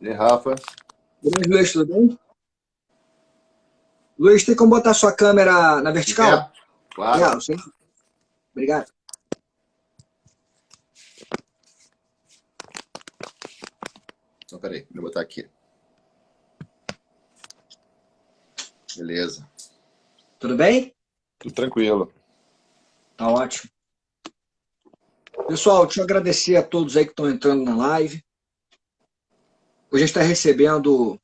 E aí, Rafa? Grande Luiz, tudo bem? Luiz, tem como botar sua câmera na vertical? É, claro. Sim. Obrigado. Então, peraí, vou botar aqui. Beleza. Tudo bem? Tudo tranquilo. Tá ótimo. Pessoal, deixa eu agradecer a todos aí que estão entrando na live. Hoje a gente está recebendo o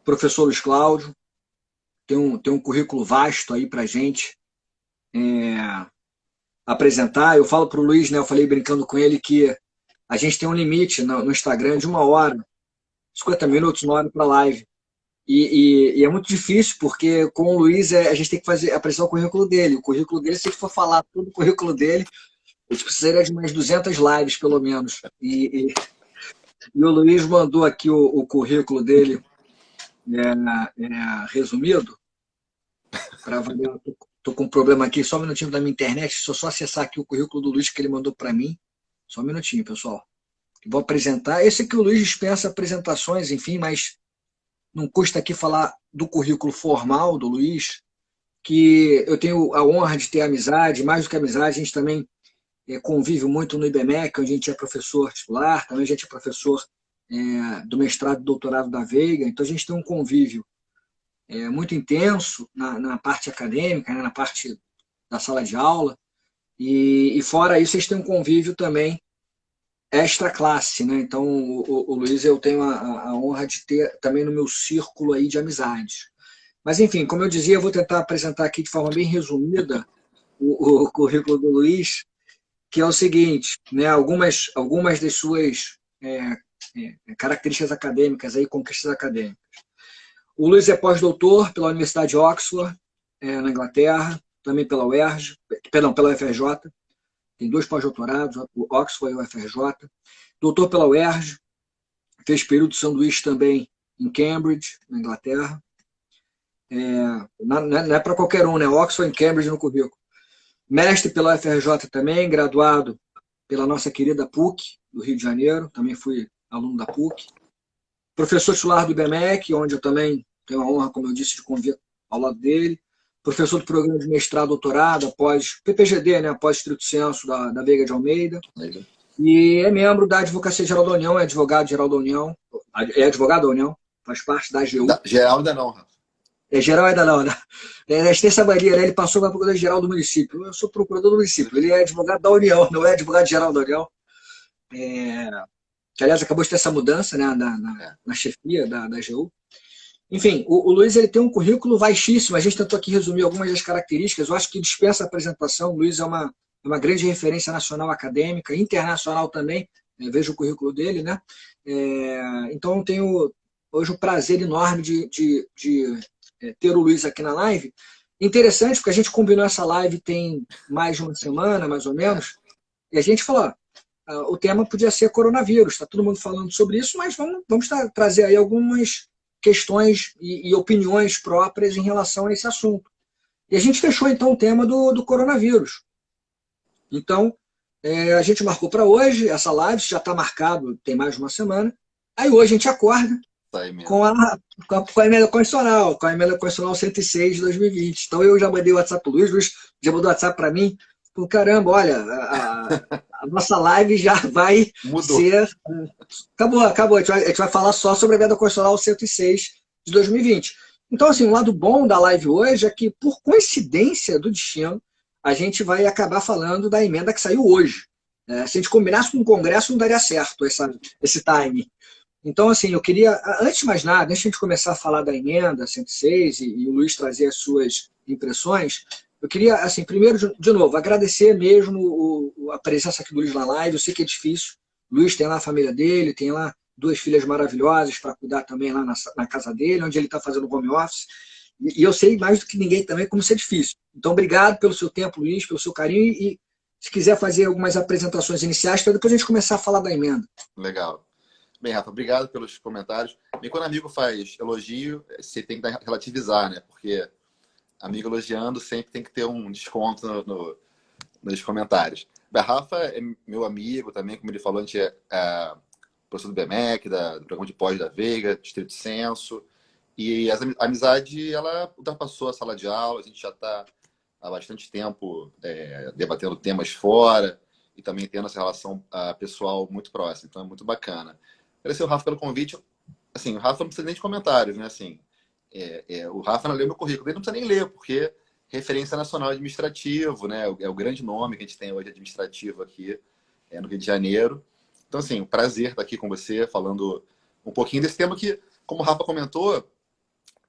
professor Luiz Cláudio. Tem um currículo vasto aí para gente apresentar. Eu falo para o Luiz, né? Eu falei brincando com ele que a gente tem um limite no Instagram de 1 hora, 50 minutos, 1 hora para live. E é muito difícil, porque com o Luiz a gente tem que apresentar o currículo dele. O currículo dele, se a gente for falar todo o currículo dele, a gente precisaria de umas 200 lives, pelo menos. E o Luiz mandou aqui o currículo dele resumido. Para avaliar, estou com um problema aqui, só um minutinho da minha internet, deixa eu só acessar aqui o currículo do Luiz que ele mandou para mim. Só um minutinho, pessoal. Vou apresentar. Esse aqui o Luiz dispensa apresentações, enfim, mas não custa aqui falar do currículo formal do Luiz, que eu tenho a honra de ter amizade, mais do que amizade, a gente também convive muito no IBMEC, onde a gente é professor titular, também a gente é professor do mestrado e doutorado da Veiga, então a gente tem um convívio muito intenso na parte acadêmica, né, na parte da sala de aula, e fora isso, eles têm um convívio também extra classe, né? Então, o Luiz eu tenho a honra de ter também no meu círculo aí de amizades. Mas, enfim, como eu dizia, eu vou tentar apresentar aqui de forma bem resumida o currículo do Luiz, que é o seguinte, né? Algumas das suas características acadêmicas, aí, conquistas acadêmicas. O Luiz é pós-doutor pela Universidade de Oxford, na Inglaterra, também pela UERJ, perdão, pela UFRJ, tem 2 pós-doutorados, o Oxford e o UFRJ. Doutor pela UERJ, fez período de sanduíche também em Cambridge, na Inglaterra. Não é para qualquer um, né? Oxford e Cambridge no currículo. Mestre pela UFRJ também, graduado pela nossa querida PUC, do Rio de Janeiro, também fui aluno da PUC. Professor titular do IBMEC, onde eu também tenho a honra, como eu disse, de conviver ao lado dele. Professor do programa de mestrado, doutorado, após PPGD, né, após Estrito Senso da Veiga de Almeida. E é membro da Advocacia Geral da União, é advogado geral da União, é advogado da União, faz parte da AGU. Geral ainda não, Rafa. Geral ainda não, né? Extensa Maria, né? Ele passou para a Procuradoria-Geral do município. Eu sou procurador do município, ele é advogado da União, não é advogado geral da União. Que, aliás, acabou de ter essa mudança, né, na chefia da AGU. Enfim, o Luiz ele tem um currículo vastíssimo, a gente tentou aqui resumir algumas das características, eu acho que dispensa a apresentação. O Luiz é uma grande referência nacional acadêmica, internacional também, vejo o currículo dele, né? Então eu tenho hoje o prazer enorme de ter o Luiz aqui na live. Interessante, porque a gente combinou essa live tem mais de uma semana, mais ou menos, e a gente falou, o tema podia ser coronavírus, está todo mundo falando sobre isso, mas vamos trazer aí algumas questões e opiniões próprias em relação a esse assunto. E a gente fechou então o tema do coronavírus. Então, a gente marcou para hoje, essa live já está marcado, tem mais de uma semana. Aí hoje a gente acorda com a emenda constitucional, com a emenda constitucional 106 de 2020. Então eu já mandei o WhatsApp para o Luiz já mandou o WhatsApp para mim. Falei, caramba, olha, a nossa live já vai ser. Acabou. A gente vai falar só sobre a emenda constitucional 106 de 2020. Então, assim, o lado bom da live hoje é que, por coincidência do destino, a gente vai acabar falando da emenda que saiu hoje. Se a gente combinasse com o Congresso, não daria certo esse timing. Então, assim, eu queria, antes de mais nada, antes de a gente começar a falar da emenda 106 e o Luiz trazer as suas impressões, eu queria, assim, primeiro, de novo, agradecer mesmo a presença aqui do Luiz na live. Eu sei que é difícil. O Luiz tem lá a família dele, tem lá 2 filhas maravilhosas para cuidar também lá na casa dele, onde ele está fazendo home office. E eu sei mais do que ninguém também como isso é difícil. Então, obrigado pelo seu tempo, Luiz, pelo seu carinho. E se quiser fazer algumas apresentações iniciais, para depois a gente começar a falar da emenda. Legal. Bem, Rafa, obrigado pelos comentários. Bem, quando amigo faz elogio, você tem que relativizar, né? Porque amigo elogiando sempre tem que ter um desconto nos comentários. A Rafa é meu amigo também, como ele falou, a gente professor do BMEC, do programa de pós da Veiga, Distrito Senso. E a amizade, ela ultrapassou a sala de aula, a gente já está há bastante tempo debatendo temas fora e também tendo essa relação pessoal muito próxima. Então é muito bacana. Agradecer o Rafa pelo convite. Assim, o Rafa não precisa nem de comentários, né? Assim, o Rafa não leu meu currículo, ele não precisa nem ler, porque referência nacional administrativo, né? É o grande nome que a gente tem hoje administrativo aqui no Rio de Janeiro. Então, assim, um prazer estar aqui com você, falando um pouquinho desse tema que, como o Rafa comentou,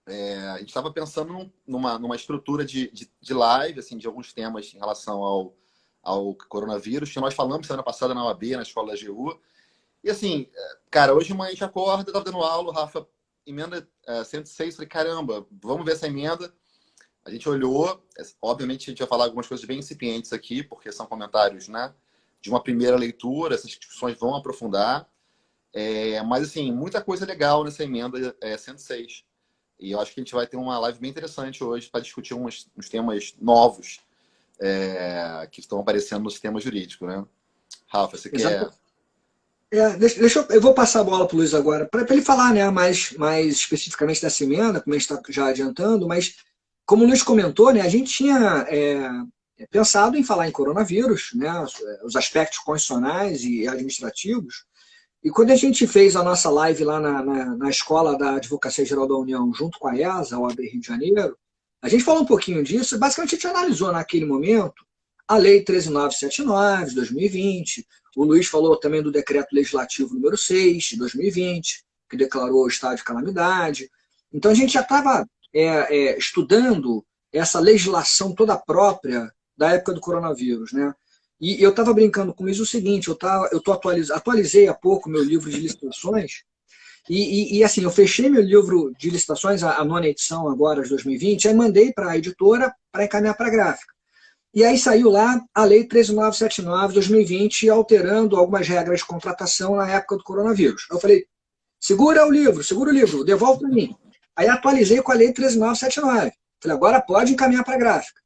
a gente estava pensando numa estrutura de live, assim, de alguns temas em relação ao coronavírus, que nós falamos semana passada na OAB, na escola da AGU. E assim, cara, hoje de manhã a gente acorda, estava dando aula, o Rafa, emenda 106, falei, caramba, vamos ver essa emenda. A gente olhou, obviamente a gente vai falar algumas coisas bem incipientes aqui, porque são comentários, né, de uma primeira leitura, essas discussões vão aprofundar. Mas, assim, muita coisa legal nessa emenda 106. E eu acho que a gente vai ter uma live bem interessante hoje para discutir uns temas novos que estão aparecendo no sistema jurídico, né? Rafa, você quer... Eu vou passar a bola para o Luiz agora, para ele falar, né, mais especificamente dessa emenda, como a gente está já adiantando, mas como o Luiz comentou, né, a gente tinha pensado em falar em coronavírus, né, os aspectos constitucionais e administrativos, e quando a gente fez a nossa live lá na Escola da Advocacia Geral da União, junto com a ESA, a OAB Rio de Janeiro, a gente falou um pouquinho disso, e basicamente a gente analisou naquele momento a Lei 13.979, de 2020, o Luiz falou também do Decreto Legislativo número 6, de 2020, que declarou o estado de calamidade. Então a gente já estava estudando essa legislação toda própria da época do coronavírus, né? E eu estava brincando com isso o seguinte, atualizei há pouco meu livro de licitações, e assim, eu fechei meu livro de licitações, a nona edição agora, de 2020, aí mandei para a editora para encaminhar para a gráfica. E aí saiu lá a Lei 13.979, de 2020, alterando algumas regras de contratação na época do coronavírus. Eu falei, segura o livro, devolve para mim. Aí atualizei com a Lei 13.979. Falei, agora pode encaminhar para a gráfica.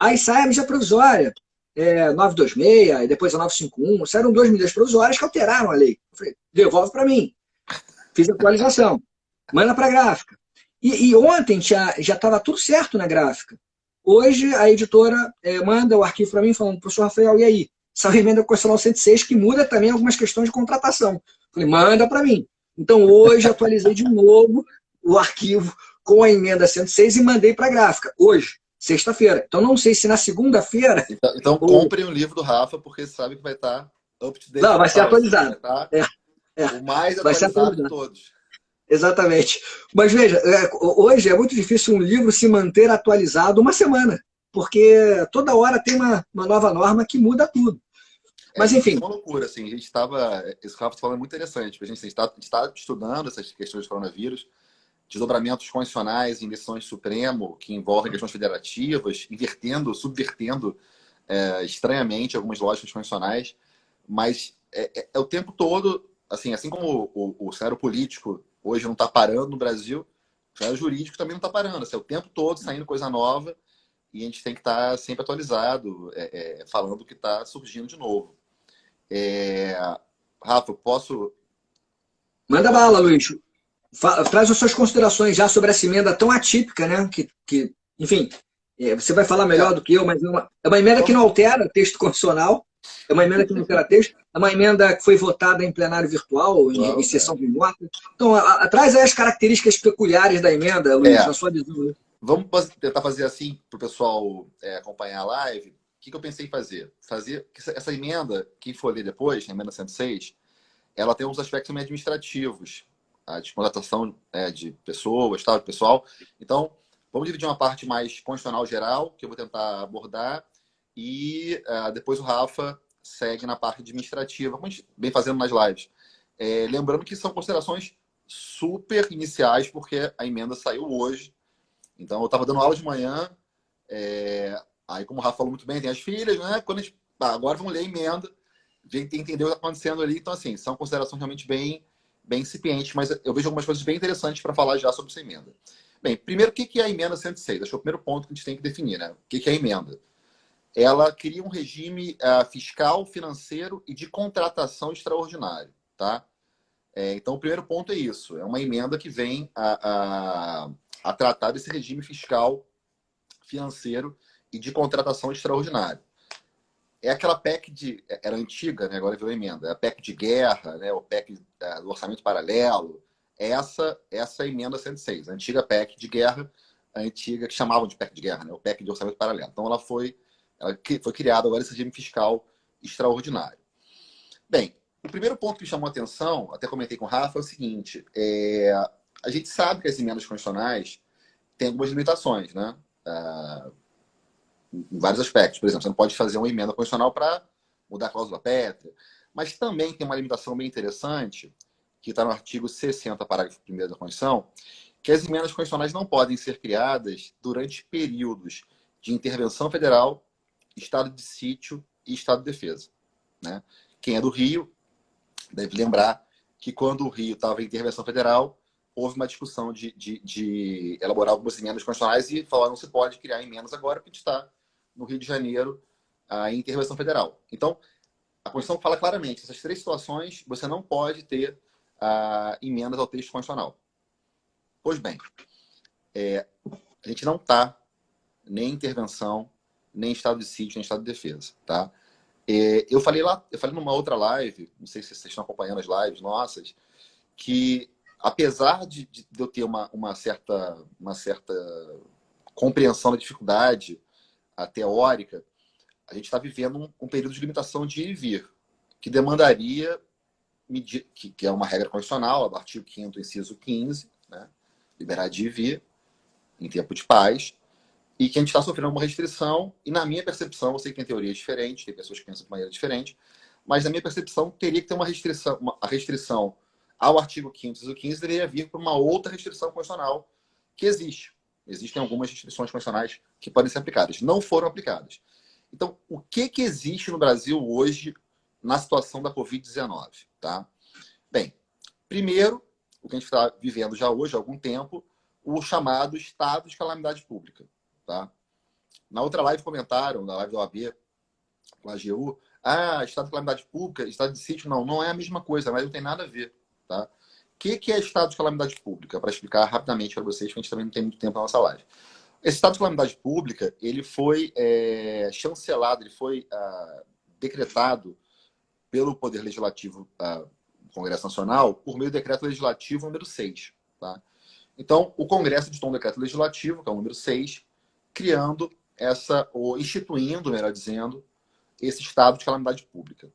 Aí sai a medida provisória, 926, e depois a 951, saíram 2 medidas provisórias que alteraram a lei. Eu falei, devolve para mim. Fiz a atualização, manda para a gráfica. E ontem já estava tudo certo na gráfica. Hoje a editora manda o arquivo para mim falando, professor Rafael, e aí? Essa emenda constitucional 106 que muda também algumas questões de contratação. Eu falei, manda para mim. Então hoje atualizei de novo o arquivo com a emenda 106 e mandei para a gráfica. Hoje, sexta-feira. Então não sei se na segunda-feira... Então comprem o livro do Rafa, porque sabe que vai estar up to date. Não, vai ser atualizado. Vai estar o mais atualizado de todos. Exatamente. Mas veja, hoje é muito difícil um livro se manter atualizado uma semana, porque toda hora tem uma nova norma que muda tudo. Mas enfim. É uma loucura, assim. A gente estava... Esse que o Rafa está falando é muito interessante. A gente está estudando essas questões de coronavírus, desdobramentos constitucionais em decisões de Supremo que envolvem questões federativas, subvertendo estranhamente algumas lógicas constitucionais, mas é o tempo todo, assim como o cenário político hoje não está parando no Brasil, o cenário jurídico também não está parando. Assim, é o tempo todo saindo coisa nova e a gente tem que estar sempre atualizado, falando o que está surgindo de novo. Rafa, posso... Manda bala, Luiz. Traz as suas considerações já sobre essa emenda tão atípica, né? Que enfim, você vai falar melhor do que eu, mas é uma emenda que não altera texto constitucional, é uma emenda que não altera texto, é uma emenda que foi votada em plenário virtual, em sessão remota. Então, traz aí as características peculiares da emenda, Luiz, na sua visão. Né? Vamos tentar fazer assim para o pessoal acompanhar a live. O que eu pensei em fazer? Essa emenda, quem for ler depois, a emenda 106, ela tem uns aspectos meio administrativos, de contratação de pessoas, tal, de pessoal. Então, vamos dividir uma parte mais constitucional geral, que eu vou tentar abordar, e depois o Rafa segue na parte administrativa, como a gente vem fazendo nas lives. Lembrando que são considerações super iniciais, porque a emenda saiu hoje. Então, eu estava dando aula de manhã, aí, como o Rafa falou muito bem, tem as filhas, né? Quando a gente, agora vamos ler a emenda, entender o que está acontecendo ali. Então, assim, são considerações realmente bem incipientes, mas eu vejo algumas coisas bem interessantes para falar já sobre essa emenda. Bem, primeiro, o que é a emenda 106? Acho que é o primeiro ponto que a gente tem que definir, né? O que é a emenda? Ela cria um regime fiscal, financeiro e de contratação extraordinário, tá? Então, o primeiro ponto é isso. É uma emenda que vem a tratar desse regime fiscal, financeiro e de contratação extraordinária. É aquela PEC era antiga, né? Agora virou emenda. É a PEC de guerra, né? O PEC do orçamento paralelo. Essa emenda 106, a antiga PEC de guerra, a antiga que chamavam de PEC de guerra, né? O PEC de orçamento paralelo. Então ela foi criado agora esse regime fiscal extraordinário. Bem, o primeiro ponto que me chamou a atenção, até comentei com o Rafa, é o seguinte: a gente sabe que as emendas constitucionais têm algumas limitações, né? Em vários aspectos. Por exemplo, você não pode fazer uma emenda constitucional para mudar a cláusula pétrea, mas também tem uma limitação bem interessante, que está no artigo 60, parágrafo 1º da Constituição, que as emendas constitucionais não podem ser criadas durante períodos de intervenção federal, estado de sítio e estado de defesa. Né? Quem é do Rio deve lembrar que quando o Rio estava em intervenção federal, houve uma discussão de elaborar algumas emendas constitucionais e falar não se pode criar emendas agora porque a gente está no Rio de Janeiro em intervenção federal. Então, a Constituição fala claramente, essas três situações você não pode ter emendas ao texto constitucional. Pois bem, a gente não está nem em intervenção, nem em estado de sítio, nem em estado de defesa. Tá? Eu falei numa outra live, não sei se vocês estão acompanhando as lives nossas, que apesar de eu ter uma certa compreensão da dificuldade teórica, a gente está vivendo um período de limitação de ir e vir, que demandaria, que é uma regra constitucional, do artigo 5º, inciso 15, né? Liberar de ir e vir em tempo de paz, e que a gente está sofrendo uma restrição, e na minha percepção, eu sei que tem teorias diferentes, tem pessoas que pensam de maneira diferente, mas na minha percepção teria que ter uma restrição, a restrição ao artigo 5º, inciso 15, deveria vir por uma outra restrição constitucional que existe. Existem algumas restrições constitucionais que podem ser aplicadas. Não foram aplicadas. Então, o que existe no Brasil hoje na situação da Covid-19? Tá? Bem, primeiro, o que a gente está vivendo já hoje, há algum tempo, o chamado estado de calamidade pública. Tá? Na outra live comentaram, na live da OAB, com a AGU, estado de calamidade pública, estado de sítio, não é a mesma coisa, mas não tem nada a ver. Tá? O que é estado de calamidade pública? Para explicar rapidamente para vocês, porque a gente também não tem muito tempo na nossa live. Esse estado de calamidade pública, ele foi chancelado, ele foi decretado pelo Poder Legislativo do Congresso Nacional por meio do Decreto Legislativo número 6. Tá? Então, o Congresso editou um decreto legislativo, que é o número 6, criando ou instituindo, melhor dizendo, esse estado de calamidade pública.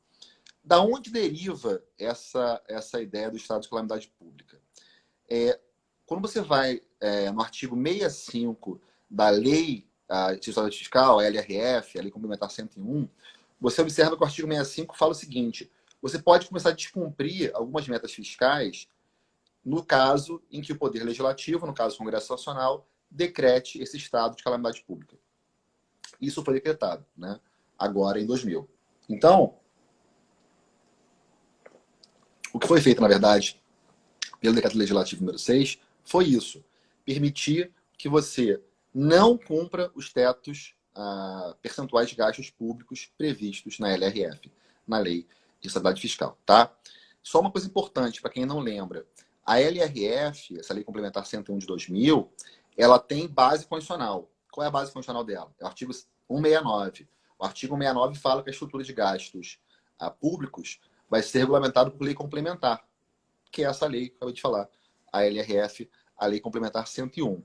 Da onde deriva essa ideia do estado de calamidade pública? Quando você vai no artigo 65 da Lei de Responsabilidade Fiscal, a LRF, a Lei Complementar 101, você observa que o artigo 65 fala o seguinte: você pode começar a descumprir algumas metas fiscais no caso em que o Poder Legislativo, no caso o Congresso Nacional, decrete esse estado de calamidade pública. Isso foi decretado, né? Agora em 2000. Então, o que foi feito, na verdade, pelo Decreto Legislativo número 6, foi isso: permitir que você não cumpra os tetos percentuais de gastos públicos previstos na LRF, na Lei de Estabilidade Fiscal. Tá? Só uma coisa importante, para quem não lembra: a LRF, essa Lei Complementar 101 de 2000, ela tem base constitucional. Qual é a base constitucional dela? É o artigo 169. O artigo 169 fala que a estrutura de gastos públicos vai ser regulamentado por lei complementar, que é essa lei que eu acabei de falar, a LRF, a Lei Complementar 101.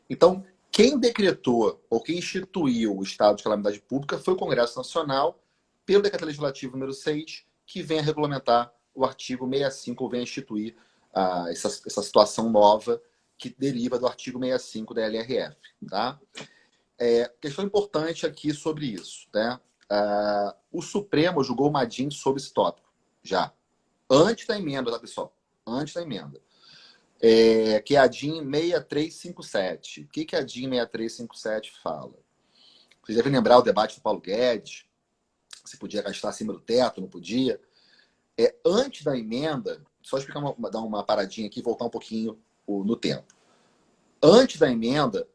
Então, quem decretou ou quem instituiu o estado de calamidade pública foi o Congresso Nacional, pelo Decreto Legislativo número 6, que vem a regulamentar o artigo 65, ou vem a instituir essa situação nova que deriva do artigo 65 da LRF. Tá? Questão importante aqui sobre isso. Né? O Supremo julgou o Madin sobre esse tópico, já. Antes da emenda, tá, pessoal? Antes da emenda. Que é a DIN 6357. O que a DIN 6357 fala? Vocês devem lembrar o debate do Paulo Guedes, se podia gastar acima do teto, não podia. Antes da emenda, só explicar, dar uma paradinha aqui e voltar um pouquinho no tempo. Antes da emenda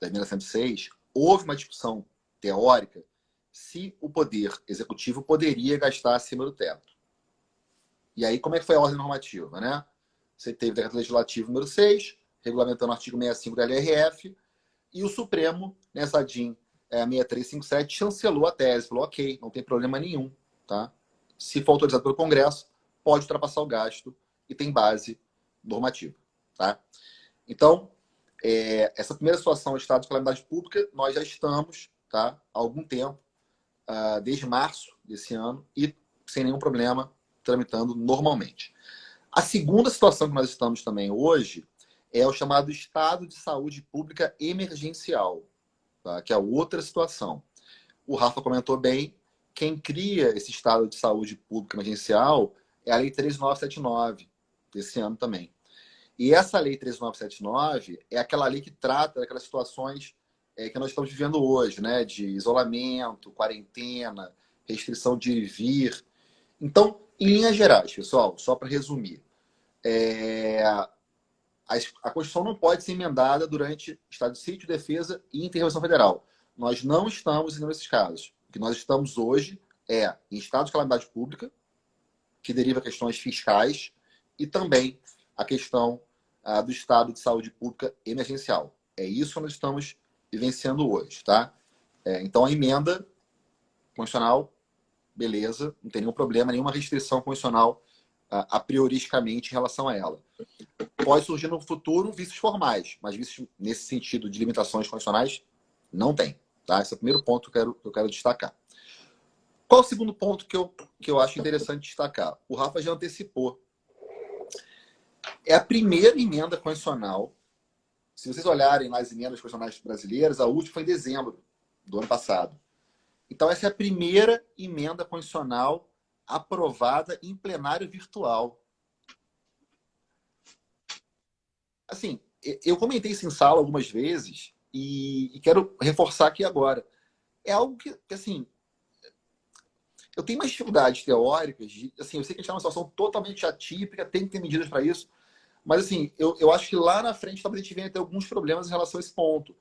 106, houve uma discussão teórica se o Poder Executivo poderia gastar acima do teto. E aí, como é que foi a ordem normativa, né? Você teve o decreto legislativo número 6, regulamentando o artigo 65 da LRF, e o Supremo, nessa DIN 6357, chancelou a tese, falou, ok, não tem problema nenhum, tá? Se for autorizado pelo Congresso, pode ultrapassar o gasto e tem base normativa, tá? Então, essa primeira situação, estado de calamidade pública, nós já estamos, tá, há algum tempo, desde março desse ano, e sem nenhum problema, tramitando normalmente. A segunda situação que nós estamos também hoje é o chamado estado de saúde pública emergencial, tá? Que é outra situação. O Rafa comentou bem, quem cria esse estado de saúde pública emergencial é a Lei 13979, desse ano também. E essa Lei 13979 é aquela lei que trata daquelas situações que nós estamos vivendo hoje, né? De isolamento, quarentena, restrição de ir e vir. Então, em linhas gerais, pessoal, só para resumir, a Constituição não pode ser emendada durante estado de sítio, defesa e intervenção federal. Nós não estamos indo nesses casos. O que nós estamos hoje é em estado de calamidade pública, que deriva questões fiscais, e também a questão do estado de saúde pública emergencial. É isso que nós estamos vivenciando hoje, tá? Então, a emenda constitucional, beleza, não tem nenhum problema, nenhuma restrição constitucional a prioristicamente em relação a ela. Pode surgir no futuro vícios formais, mas vícios nesse sentido de limitações constitucionais não tem, tá? Esse é o primeiro ponto que eu quero destacar. Qual o segundo ponto que eu acho interessante destacar? O Rafa já antecipou. É a primeira emenda constitucional. Se vocês olharem lá as emendas constitucionais brasileiras, a última foi em dezembro do ano passado. Então, essa é a primeira emenda constitucional aprovada em plenário virtual. Assim, eu comentei isso em sala algumas vezes e quero reforçar aqui agora. É algo que assim, eu tenho umas dificuldades teóricas. Assim, eu sei que a gente está numa situação totalmente atípica, tem que ter medidas para isso. Mas, assim, eu acho que lá na frente talvez a gente venha ter alguns problemas em relação a esse ponto.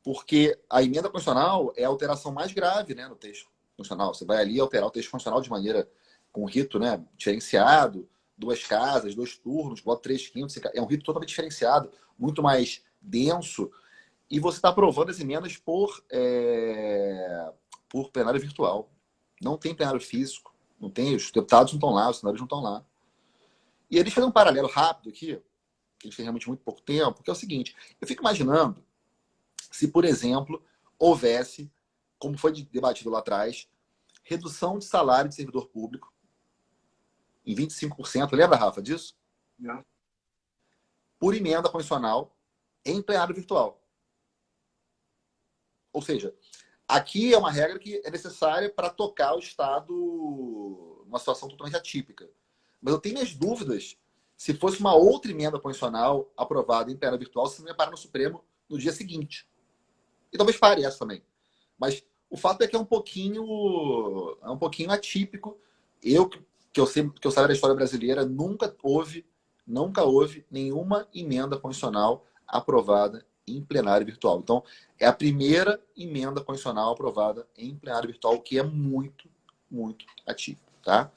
Porque a emenda constitucional é a alteração mais grave, né, no texto constitucional. Você vai ali alterar o texto constitucional de maneira com rito, né, diferenciado, 2 casas, 2 turnos, bota 3/5. É um rito totalmente diferenciado, muito mais denso. E você está aprovando as emendas por plenário virtual. Não tem plenário físico, não tem, os deputados não estão lá, os senadores não estão lá. E eles fazem um paralelo rápido aqui, que a gente tem realmente muito pouco tempo, que é o seguinte: eu fico imaginando se, por exemplo, houvesse, como foi debatido lá atrás, redução de salário de servidor público em 25%. Lembra, Rafa, disso? Não. Por emenda constitucional em plenário virtual. Ou seja, aqui é uma regra que é necessária para tocar o Estado numa situação totalmente atípica. Mas eu tenho minhas dúvidas se fosse uma outra emenda constitucional aprovada em plenário virtual, se não ia parar no Supremo no dia seguinte. E talvez pare essa também. Mas o fato é que é um pouquinho atípico. Que eu saiba da história brasileira, nunca houve nenhuma emenda constitucional aprovada em plenário virtual. Então, é a primeira emenda constitucional aprovada em plenário virtual, que é muito, muito atípico, tá?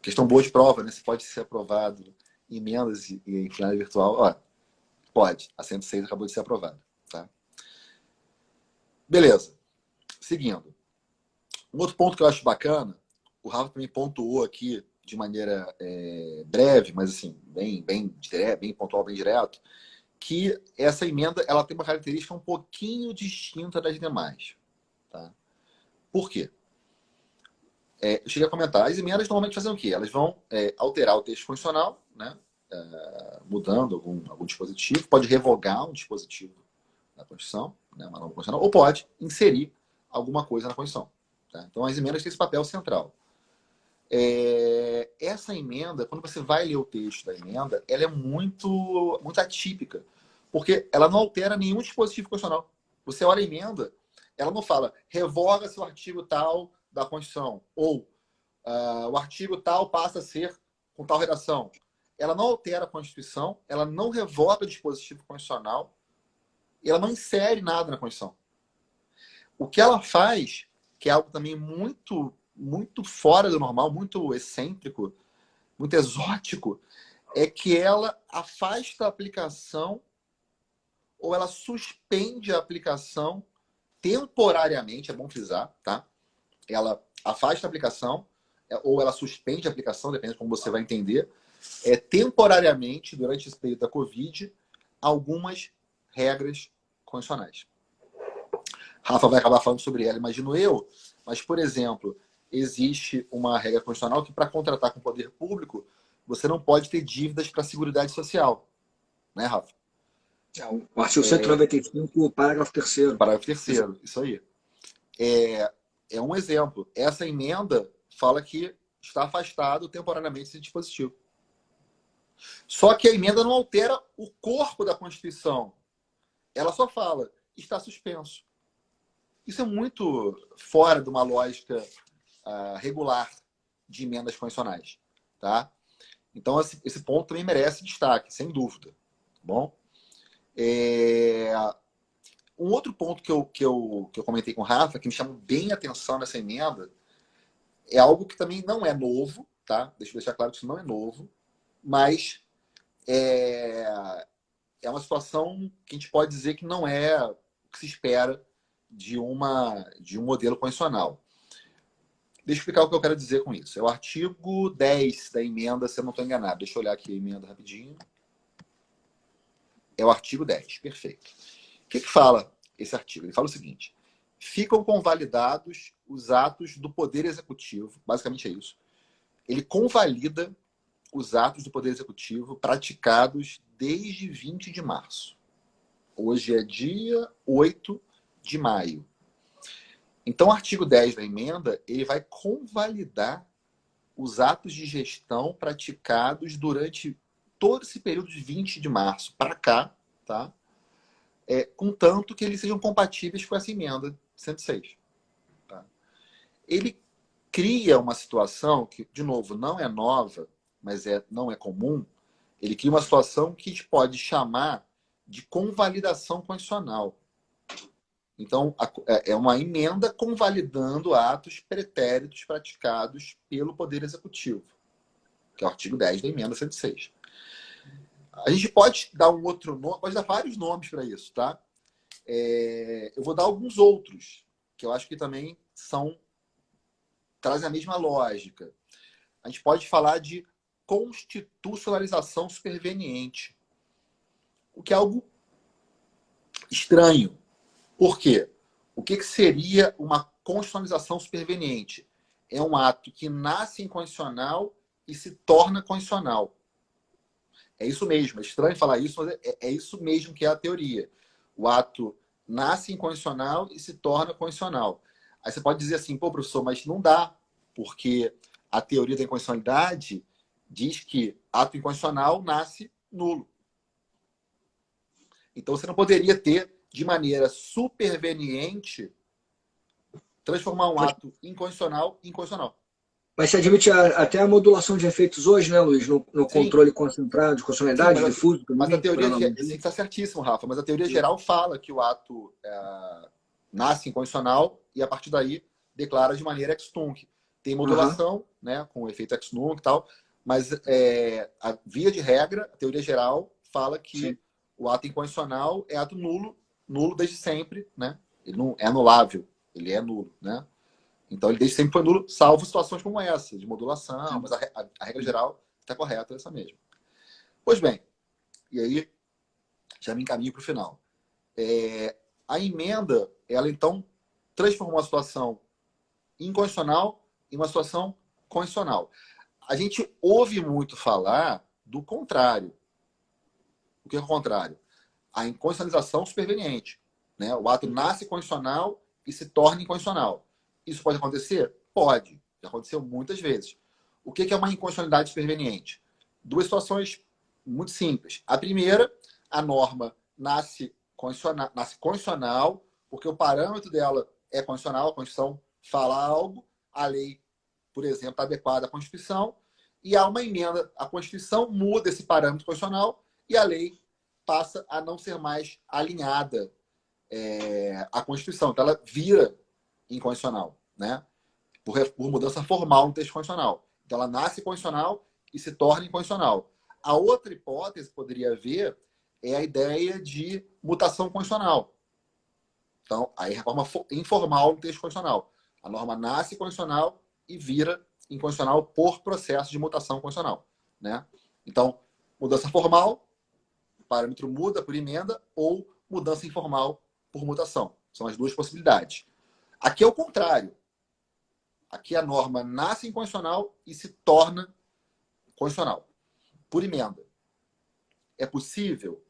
Questão boa de prova, né? Se pode ser aprovado emendas em plenário virtual. Ó, pode. A 106 acabou de ser aprovada, tá? Beleza. Seguindo. Um outro ponto que eu acho bacana, o Rafa também pontuou aqui de maneira breve, mas assim, bem pontual, bem direto, que essa emenda ela tem uma característica um pouquinho distinta das demais. Tá? Por quê? Eu cheguei a comentar, as emendas normalmente fazem o quê? Elas vão alterar o texto constitucional, né? Mudando algum dispositivo, pode revogar um dispositivo da Constituição, né? Uma norma constitucional, ou pode inserir alguma coisa na Constituição. Tá? Então, as emendas têm esse papel central. Essa emenda, quando você vai ler o texto da emenda, ela é muito, muito atípica, porque ela não altera nenhum dispositivo constitucional. Você olha a emenda, ela não fala revoga-se o artigo tal da Constituição, ou o artigo tal passa a ser com tal redação. Ela não altera a Constituição, ela não revoga o dispositivo constitucional, e ela não insere nada na Constituição. O que ela faz, que é algo também muito, muito fora do normal, muito excêntrico, muito exótico, é que ela afasta a aplicação ou ela suspende a aplicação temporariamente, é bom frisar, tá? Ela afasta a aplicação ou ela suspende a aplicação, depende de como você vai entender, temporariamente, durante esse período da Covid, algumas regras constitucionais. Rafa vai acabar falando sobre ela, imagino eu, mas, por exemplo, existe uma regra constitucional que, para contratar com o poder público, você não pode ter dívidas para a Seguridade Social. Né, Rafa? O artigo 195, parágrafo 3º. Parágrafo 3º, isso aí. É um exemplo. Essa emenda fala que está afastado temporariamente esse dispositivo. Só que a emenda não altera o corpo da Constituição. Ela só fala, está suspenso. Isso é muito fora de uma lógica regular de emendas constitucionais. Tá? Então, esse ponto também merece destaque, sem dúvida. Tá bom? Um outro ponto que eu comentei com o Rafa, que me chamou bem a atenção nessa emenda, é algo que também não é novo, tá? Deixa eu deixar claro que isso não é novo, mas é uma situação que a gente pode dizer que não é o que se espera de um modelo constitucional. Deixa eu explicar o que eu quero dizer com isso. É o artigo 10 da emenda, se eu não estou enganado. Deixa eu olhar aqui a emenda rapidinho. É o artigo 10, perfeito. O que fala esse artigo? Ele fala o seguinte: ficam convalidados os atos do Poder Executivo, basicamente é isso. Ele convalida os atos do Poder Executivo praticados desde 20 de março. Hoje é dia 8 de maio. Então, o artigo 10 da emenda, ele vai convalidar os atos de gestão praticados durante todo esse período de 20 de março para cá, tá? Contanto que eles sejam compatíveis com essa emenda 106. Tá? Ele cria uma situação que, de novo, não é nova, mas não é comum. Ele cria uma situação que a gente pode chamar de convalidação constitucional. Então, é uma emenda convalidando atos pretéritos praticados pelo Poder Executivo, que é o artigo 10 da emenda 106. A gente pode dar um outro nome, pode dar vários nomes para isso, tá? Eu vou dar alguns outros, que eu acho que também trazem a mesma lógica. A gente pode falar de constitucionalização superveniente, o que é algo estranho. Por quê? O que seria uma constitucionalização superveniente? É um ato que nasce inconstitucional e se torna constitucional. É isso mesmo, é estranho falar isso, mas é isso mesmo que é a teoria. O ato nasce inconstitucional e se torna constitucional. Aí você pode dizer assim, pô, professor, mas não dá, porque a teoria da inconstitucionalidade diz que ato inconstitucional nasce nulo. Então você não poderia ter, de maneira superveniente, transformar um ato inconstitucional em constitucional. Mas se admite até a modulação de efeitos hoje, né, Luiz? No controle concentrado de constitucionalidade, difuso. Mas a teoria está certíssimo, Rafa, mas a teoria geral fala que o ato nasce inconstitucional e, a partir daí, declara de maneira ex tunc. Tem modulação, né, com efeito ex nunc e tal, mas a via de regra, a teoria geral, fala que o ato inconstitucional é ato nulo desde sempre, né? Ele não é anulável, ele é nulo, né? Então, ele desde sempre foi nulo, salvo situações como essa, de modulação, mas a regra geral está correta, essa mesma. Pois bem, e aí já me encaminho para o final. A emenda, ela então transformou a situação inconstitucional em uma situação constitucional. A gente ouve muito falar do contrário. O que é o contrário? A inconstitucionalização superveniente. Né? O ato nasce constitucional e se torna inconstitucional. Isso pode acontecer? Pode. Já aconteceu muitas vezes. O que é uma inconstitucionalidade superveniente? Duas situações muito simples. A primeira, a norma nasce constitucional, porque o parâmetro dela é constitucional, a Constituição fala algo, a lei, por exemplo, está adequada à Constituição, e há uma emenda, a Constituição muda esse parâmetro constitucional e a lei passa a não ser mais alinhada à Constituição. Então, ela vira inconstitucional, né? Por mudança formal no texto constitucional. Então, ela nasce constitucional e se torna inconstitucional. A outra hipótese que poderia haver é a ideia de mutação constitucional. Então, aí a reforma informal no texto constitucional. A norma nasce constitucional e vira inconstitucional por processo de mutação constitucional, né? Então, mudança formal, o parâmetro muda por emenda, ou mudança informal por mutação. São as duas possibilidades. Aqui é o contrário. Aqui a norma nasce inconstitucional e se torna constitucional, por emenda. É possível?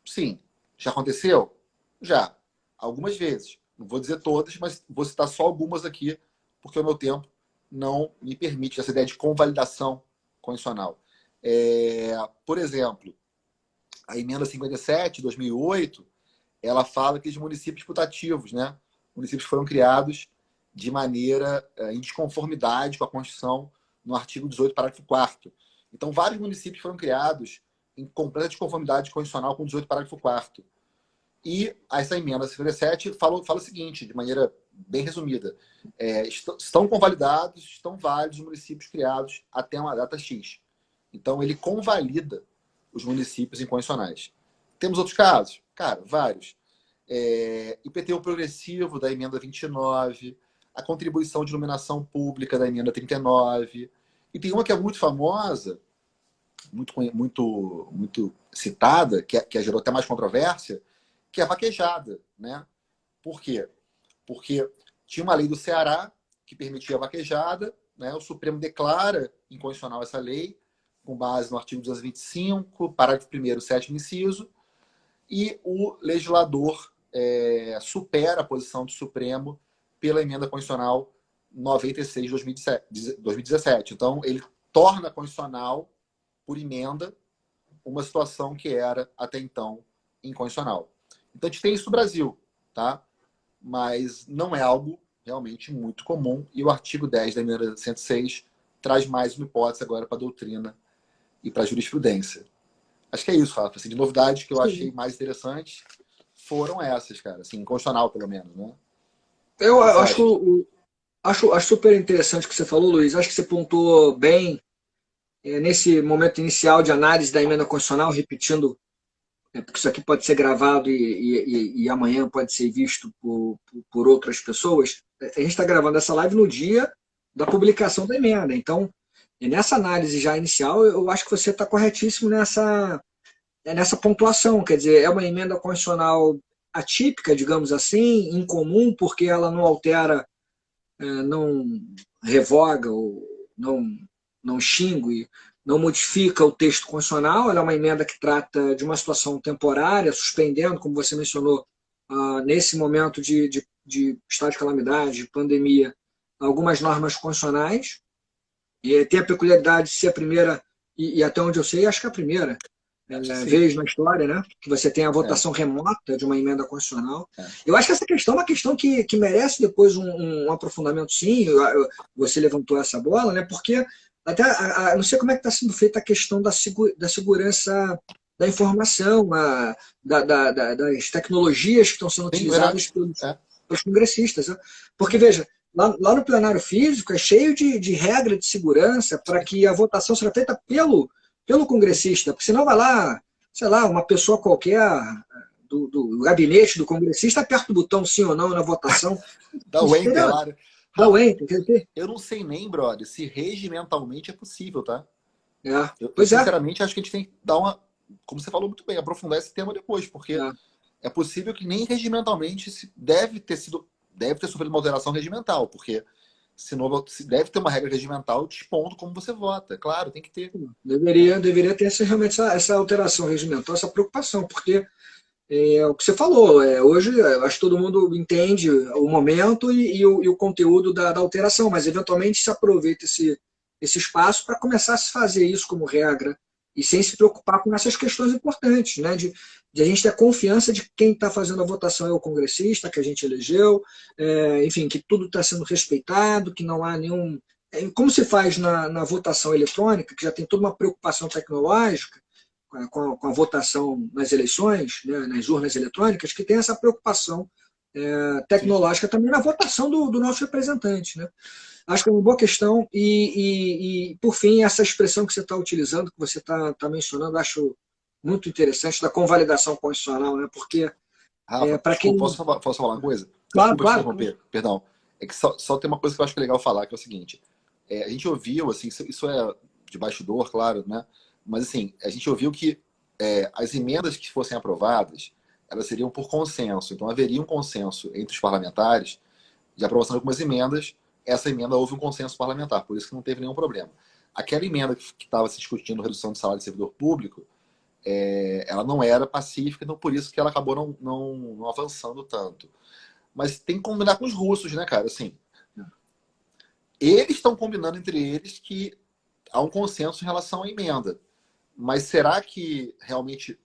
Sim. Já aconteceu? Já. Algumas vezes. Não vou dizer todas, mas vou citar só algumas aqui, porque o meu tempo não me permite essa ideia de convalidação constitucional. Por exemplo, a emenda 57, de 2008, ela fala que os municípios putativos, né? Municípios foram criados de maneira em desconformidade com a Constituição no artigo 18, parágrafo 4º. Então, vários municípios foram criados em completa desconformidade constitucional com o 18, parágrafo 4º. E essa emenda 57 fala o seguinte, de maneira bem resumida. Estão convalidados, estão válidos os municípios criados até uma data X. Então, ele convalida os municípios inconstitucionais. Temos outros casos? Cara, vários. IPTU progressivo da emenda 29, a contribuição de iluminação pública da emenda 39. E tem uma que é muito famosa, muito citada, que gerou até mais controvérsia, que é a vaquejada, né? Por quê? Porque tinha uma lei do Ceará que permitia a vaquejada, né? O Supremo declara inconstitucional essa lei, com base no artigo 225, parágrafo 1º, 7º inciso, e o legislador supera a posição do Supremo pela emenda constitucional 96 de 2017. Então, ele torna constitucional, por emenda, uma situação que era, até então, inconstitucional. Então, a gente tem isso no Brasil, tá? Mas não é algo realmente muito comum. E o artigo 10 da emenda 106 traz mais uma hipótese agora para a doutrina e para a jurisprudência. Acho que é isso, Rafa. Assim, de novidades que eu achei mais interessantes foram essas, cara. Assim, inconstitucional, pelo menos, né? Eu acho super interessante o que você falou, Luiz. Acho que você pontuou bem nesse momento inicial de análise da emenda constitucional, repetindo, porque isso aqui pode ser gravado e amanhã pode ser visto por outras pessoas. A gente está gravando essa live no dia da publicação da emenda. Então, nessa análise já inicial, eu acho que você está corretíssimo nessa pontuação. Quer dizer, é uma emenda constitucional atípica, digamos assim, incomum, porque ela não altera, não revoga, ou não extingue, não modifica o texto constitucional. Ela é uma emenda que trata de uma situação temporária, suspendendo, como você mencionou, nesse momento de estado de calamidade, de pandemia, algumas normas constitucionais. E tem a peculiaridade de ser a primeira, e até onde eu sei, acho que é a primeira vez na história, né, que você tem a votação remota de uma emenda constitucional. Eu acho que essa questão é uma questão que merece depois um aprofundamento, sim. Você levantou essa bola, né, porque até não sei como é que está sendo feita a questão da segurança da informação, das tecnologias que estão sendo utilizadas pelos congressistas. Né? Porque, veja, lá no plenário físico é cheio de regra de segurança para que a votação seja feita pelo congressista, porque senão vai lá, sei lá, uma pessoa qualquer do gabinete do congressista aperta o botão sim ou não na votação. Dá o enter lá. Dá o enter, quer dizer. Eu não sei nem, brother, se regimentalmente é possível, tá? Eu Pois sinceramente acho que a gente tem que dar uma, como você falou muito bem, aprofundar esse tema depois, porque é possível que nem regimentalmente deve ter sofrido uma alteração regimental, porque se deve ter uma regra regimental dispondo como você vota. Claro, tem que ter. Deveria ter realmente essa alteração regimental, essa preocupação, porque é o que você falou. Hoje, eu acho que todo mundo entende o momento e o conteúdo da alteração, mas eventualmente se aproveita esse espaço para começar a se fazer isso como regra e sem se preocupar com essas questões importantes, né? De a gente ter confiança de que quem está fazendo a votação é o congressista que a gente elegeu, enfim, que tudo está sendo respeitado, que não há nenhum... Como se faz na votação eletrônica, que já tem toda uma preocupação tecnológica com a votação nas eleições, né, nas urnas eletrônicas, que tem essa preocupação tecnológica também na votação do nosso representante, né? Acho que é uma boa questão e por fim, essa expressão que você está utilizando, que você está mencionando, acho muito interessante, da convalidação constitucional, né? Porque, Rafa, para desculpa, quem... posso falar uma coisa? Claro, Desculpa te claro. interromper, perdão. É que só tem uma coisa que eu acho que é legal falar, que é o seguinte. A gente ouviu, assim, isso é de bastidor, claro, né? Mas, assim, a gente ouviu que as emendas que fossem aprovadas, elas seriam por consenso. Então, haveria um consenso entre os parlamentares de aprovação de algumas emendas. Essa emenda houve um consenso parlamentar, por isso que não teve nenhum problema. Aquela emenda que estava se discutindo, redução do salário de servidor público, ela não era pacífica, então por isso que ela acabou não avançando tanto. Mas tem que combinar com os russos, né, cara? Assim, eles estão combinando entre eles que há um consenso em relação à emenda. Mas será que realmente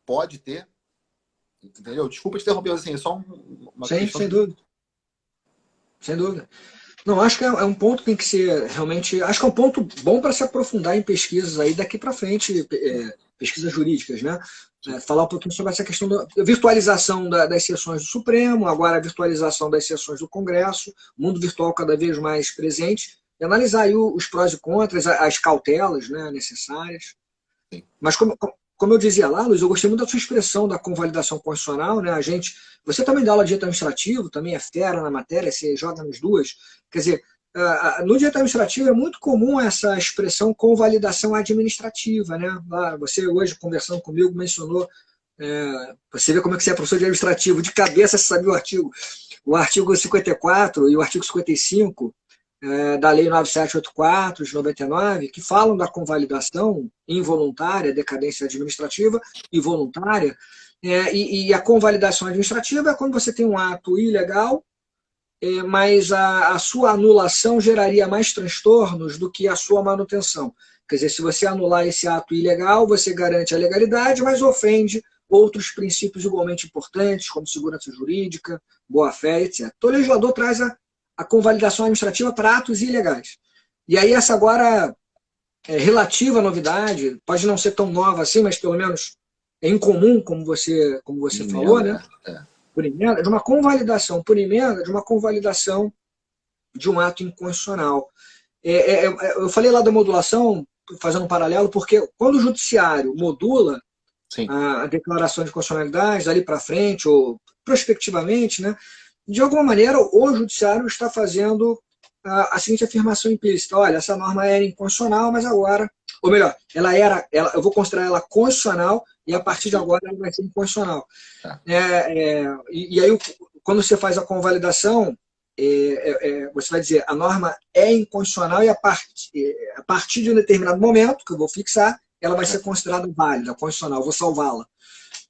pode ter? Entendeu? Desculpa te interromper, assim, é só uma Sim, questão sem de... dúvida. Sem dúvida. Não, acho que é um ponto que tem que ser realmente. Acho que é um ponto bom para se aprofundar em pesquisas aí daqui para frente, pesquisas jurídicas, né? Falar um pouquinho sobre essa questão da virtualização das sessões do Supremo, agora a virtualização das sessões do Congresso, mundo virtual cada vez mais presente, e analisar aí os prós e contras, as cautelas, né, necessárias. Sim. Mas como eu dizia lá, Luiz, eu gostei muito da sua expressão da convalidação constitucional, né? Você também dá aula de direito administrativo, também é fera na matéria, você joga nas duas. Quer dizer, no direito administrativo é muito comum essa expressão convalidação administrativa, né? Você hoje, conversando comigo, mencionou, você vê como é que você é professor de administrativo, de cabeça você sabia o artigo 54 e o artigo 55 da Lei 9784 de 99, que falam da convalidação involuntária, decadência administrativa e voluntária, e a convalidação administrativa é quando você tem um ato ilegal, mas a sua anulação geraria mais transtornos do que a sua manutenção. Quer dizer, se você anular esse ato ilegal, você garante a legalidade, mas ofende outros princípios igualmente importantes, como segurança jurídica, boa-fé, etc. Então, o legislador traz a convalidação administrativa para atos ilegais. E aí essa agora relativa novidade, pode não ser tão nova assim, mas pelo menos é incomum, como você falou, né? Por emenda, de uma convalidação por emenda, de uma convalidação de um ato inconstitucional. Eu falei lá da modulação, fazendo um paralelo, porque quando o judiciário modula a declaração de constitucionalidade dali para frente, ou prospectivamente, né? De alguma maneira, o judiciário está fazendo a seguinte afirmação implícita: olha, essa norma era inconstitucional, mas agora, ou melhor, eu vou considerar ela constitucional e a partir de agora ela vai ser inconstitucional. E aí, quando você faz a convalidação, você vai dizer a norma é inconstitucional e a partir de um determinado momento, que eu vou fixar, ela vai ser considerada válida, constitucional, vou salvá-la.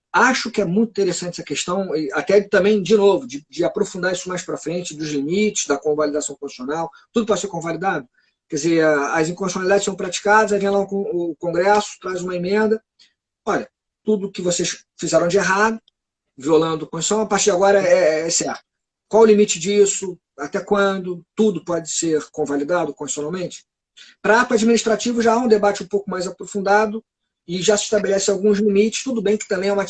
Acho que é muito interessante essa questão, até também, de novo, de aprofundar isso mais para frente, dos limites da convalidação constitucional. Tudo pode ser convalidado. Quer dizer, as inconstitucionalidades são praticadas, aí vem lá o Congresso, traz uma emenda. Olha, tudo que vocês fizeram de errado, violando a Constituição, a partir de agora é certo. Qual o limite disso? Até quando? Tudo pode ser convalidado constitucionalmente? Para ato administrativo já há um debate um pouco mais aprofundado, e já se estabelece alguns limites. Tudo bem que também é uma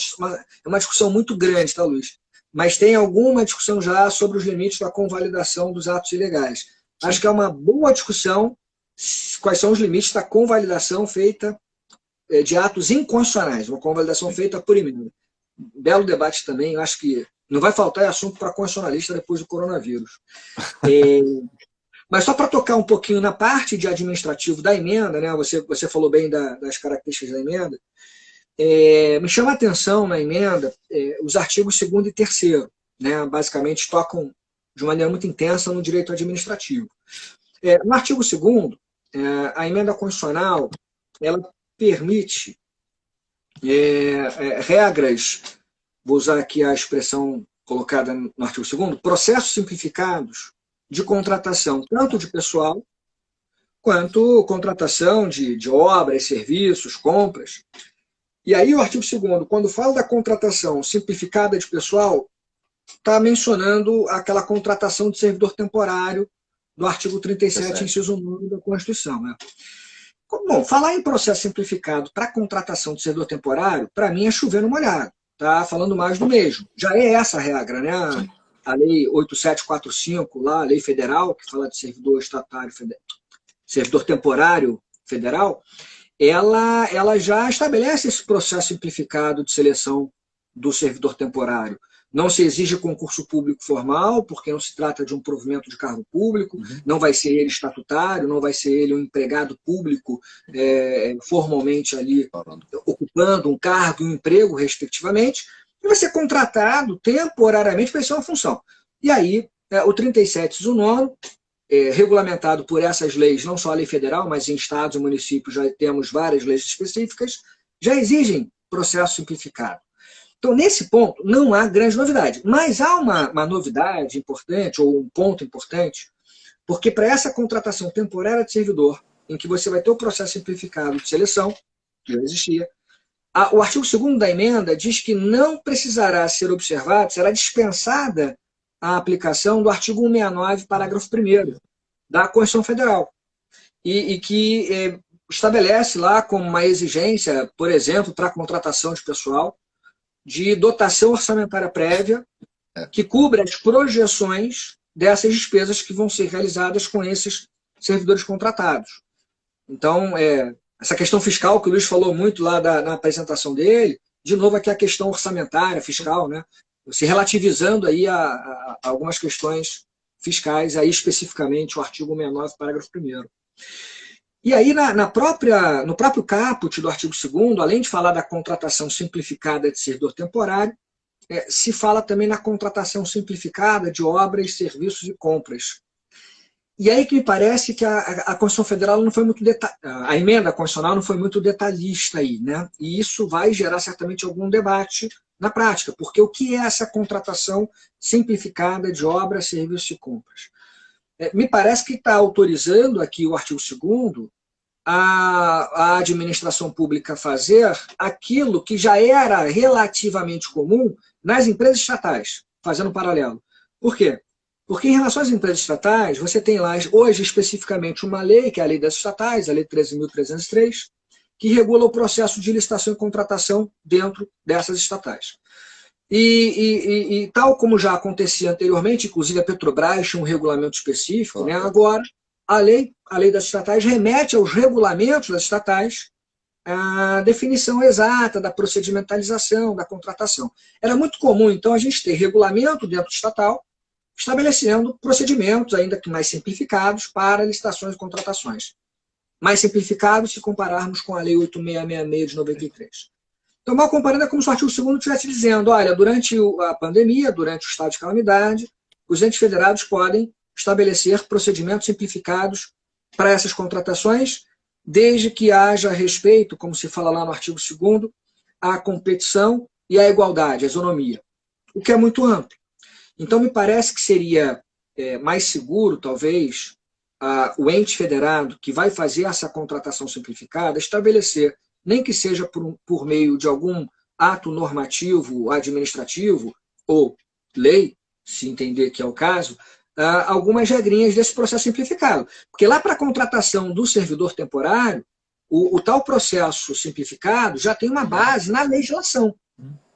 discussão muito grande, tá, Luiz? Mas tem alguma discussão já sobre os limites da convalidação dos atos ilegais. Acho que é uma boa discussão quais são os limites da convalidação feita de atos inconstitucionais, uma convalidação feita por emenda. Belo debate também, eu acho que não vai faltar assunto para constitucionalista depois do coronavírus. Mas só para tocar um pouquinho na parte de administrativo da emenda, né? Você falou bem das características da emenda, me chama a atenção na emenda os artigos 2º e 3º, né? Basicamente tocam de maneira muito intensa no direito administrativo. No artigo 2º, a emenda constitucional ela permite regras, vou usar aqui a expressão colocada no artigo 2º, processos simplificados de contratação, tanto de pessoal, quanto contratação de obras, serviços, compras. E aí o artigo 2º, quando fala da contratação simplificada de pessoal, está mencionando aquela contratação de servidor temporário do artigo 37, inciso 9 da Constituição. Né? Bom, falar em processo simplificado para contratação de servidor temporário, para mim é chover no molhado. Tá falando mais do mesmo. Já é essa a regra, né? a Lei 8745, lá, a lei federal, que fala de servidor estatário, servidor temporário federal, ela já estabelece esse processo simplificado de seleção do servidor temporário. Não se exige concurso público formal, porque não se trata de um provimento de cargo público, não vai ser ele estatutário, não vai ser ele um empregado público formalmente ali ocupando um cargo e um emprego, respectivamente, e vai ser contratado temporariamente para exercer uma função. E aí, o 3719, regulamentado por essas leis, não só a lei federal, mas em estados e municípios já temos várias leis específicas, já exigem processo simplificado. Então, nesse ponto, não há grande novidade. Mas há uma novidade importante, ou um ponto importante, porque para essa contratação temporária de servidor, em que você vai ter o processo simplificado de seleção, que já existia, o artigo 2º da emenda diz que não precisará ser observado, será dispensada a aplicação do artigo 169, parágrafo 1º, da Constituição Federal, e que estabelece lá como uma exigência, por exemplo, para a contratação de pessoal, de dotação orçamentária prévia que cubra as projeções dessas despesas que vão ser realizadas com esses servidores contratados. Então, essa questão fiscal que o Luiz falou muito lá na apresentação dele, de novo aqui a questão orçamentária, fiscal, né? Se relativizando aí a algumas questões fiscais, aí especificamente o artigo 169, parágrafo 1º. E aí, no próprio caput do artigo 2º, além de falar da contratação simplificada de servidor temporário, se fala também na contratação simplificada de obras, serviços e compras. E aí que me parece que a Constituição Federal não foi muito a emenda constitucional não foi muito detalhista aí, né? E isso vai gerar certamente algum debate na prática, porque o que é essa contratação simplificada de obras, serviços e compras? Me parece que está autorizando aqui o artigo 2º a administração pública fazer aquilo que já era relativamente comum nas empresas estatais, fazendo um paralelo. Por quê? Porque em relação às empresas estatais, você tem lá hoje especificamente uma lei, que é a Lei das Estatais, a Lei 13.303, que regula o processo de licitação e contratação dentro dessas estatais. E tal como já acontecia anteriormente, inclusive a Petrobras tinha um regulamento específico, né? Agora a lei das estatais remete aos regulamentos das estatais a definição exata da procedimentalização, da contratação. Era muito comum, então, a gente ter regulamento dentro do estatal, estabelecendo procedimentos, ainda que mais simplificados, para licitações e contratações. Mais simplificados se compararmos com a Lei 8666 de 93. Então, mal comparando, é como se o artigo 2º estivesse dizendo, olha, durante a pandemia, durante o estado de calamidade, os entes federados podem estabelecer procedimentos simplificados para essas contratações, desde que haja respeito, como se fala lá no artigo 2º, à competição e à igualdade, à isonomia, o que é muito amplo. Então, me parece que seria mais seguro, talvez, o ente federado que vai fazer essa contratação simplificada estabelecer, nem que seja por meio de algum ato normativo, administrativo ou lei, se entender que é o caso, algumas regrinhas desse processo simplificado. Porque lá para a contratação do servidor temporário, o tal processo simplificado já tem uma base na legislação.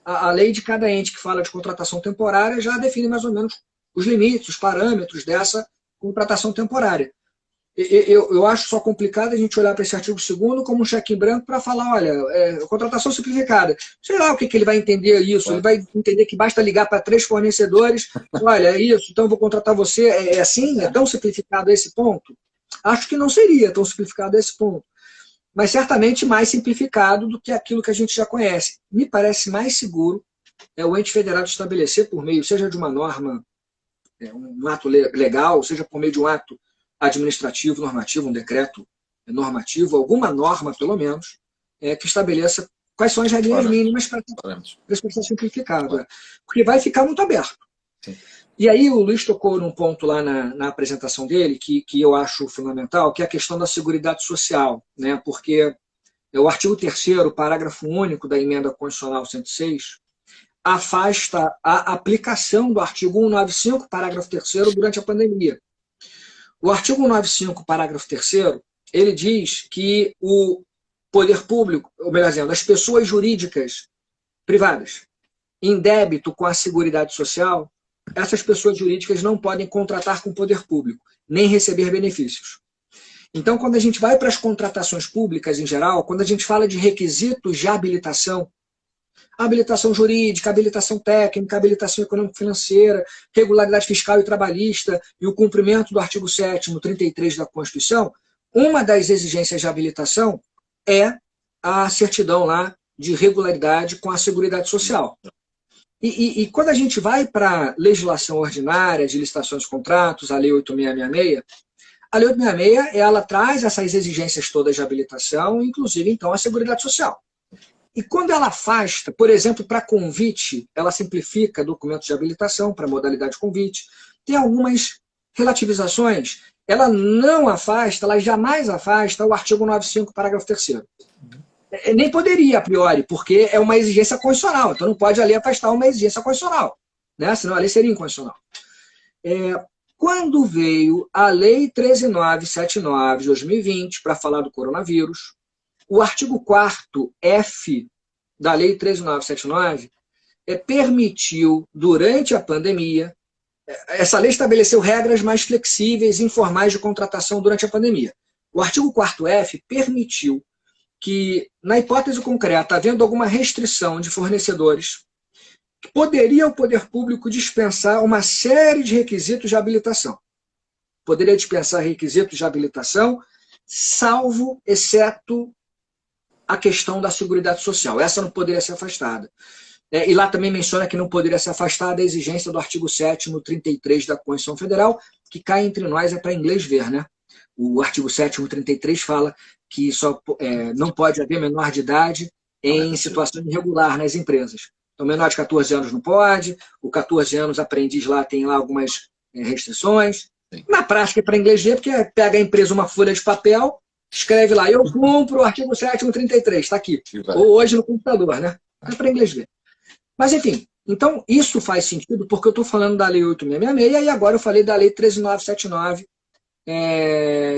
A lei de cada ente que fala de contratação temporária já define mais ou menos os limites, os parâmetros dessa contratação temporária. Eu acho só complicado a gente olhar para esse artigo 2º como um cheque em branco para falar, olha, contratação simplificada. Sei lá o que ele vai entender isso. Ele vai entender que basta ligar para 3 fornecedores, olha, é isso, então eu vou contratar você. É assim? É tão simplificado a esse ponto? Acho que não seria tão simplificado a esse ponto. Mas certamente mais simplificado do que aquilo que a gente já conhece. Me parece mais seguro o ente federado estabelecer por meio, seja de uma norma, um ato legal, seja por meio de um ato administrativo, normativo, um decreto normativo, alguma norma, pelo menos, que estabeleça quais são as regras mínimas para esse processo simplificado. Porque vai ficar muito aberto. Sim. E aí o Luiz tocou num ponto lá na apresentação dele, que eu acho fundamental, que é a questão da Seguridade Social, né? Porque o artigo 3º, parágrafo único da Emenda Constitucional 106, afasta a aplicação do artigo 195, parágrafo 3º, durante a pandemia. O artigo 195, parágrafo 3º, ele diz que o poder público, ou melhor dizendo, as pessoas jurídicas privadas, em débito com a Seguridade Social, essas pessoas jurídicas não podem contratar com o poder público, nem receber benefícios. Então, quando a gente vai para as contratações públicas em geral, quando a gente fala de requisitos de habilitação jurídica, habilitação técnica, habilitação econômico-financeira, regularidade fiscal e trabalhista e o cumprimento do artigo 7º, 33 da Constituição, uma das exigências de habilitação é a certidão lá de regularidade com a Seguridade Social. E quando a gente vai para a legislação ordinária de licitações e contratos, a Lei 8.666, a Lei 8.666, ela traz essas exigências todas de habilitação, inclusive, então, a Seguridade Social. E quando ela afasta, por exemplo, para convite, ela simplifica documentos de habilitação para modalidade de convite, tem algumas relativizações, ela não afasta, ela jamais afasta o artigo 95, parágrafo 3º. Nem poderia, a priori, porque é uma exigência constitucional, então não pode a lei afastar uma exigência constitucional, né? Senão a lei seria inconstitucional. Quando veio a Lei 13.979 de 2020 para falar do coronavírus, o artigo 4º F da Lei 13.979 permitiu, durante a pandemia, essa lei estabeleceu regras mais flexíveis e informais de contratação durante a pandemia. O artigo 4º F permitiu que, na hipótese concreta, havendo alguma restrição de fornecedores, poderia o poder público dispensar uma série de requisitos de habilitação. Poderia dispensar requisitos de habilitação, salvo, exceto, a questão da Seguridade Social. Essa não poderia ser afastada. E lá também menciona que não poderia ser afastada a exigência do artigo 7º, 33 da Constituição Federal, que cá entre nós é para inglês ver, né? O artigo 7º, 33 fala que não pode haver menor de idade em situação irregular nas empresas. Então, menor de 14 anos não pode, o 14 anos aprendiz lá tem lá algumas restrições. Sim. Na prática é para inglês ver, porque pega a empresa uma folha de papel, escreve lá, eu cumpro o artigo 7º, 33, está aqui. Ou hoje no computador, né? É para inglês ver. Mas, enfim, então isso faz sentido porque eu estou falando da Lei 8.666 e agora eu falei da Lei 13.979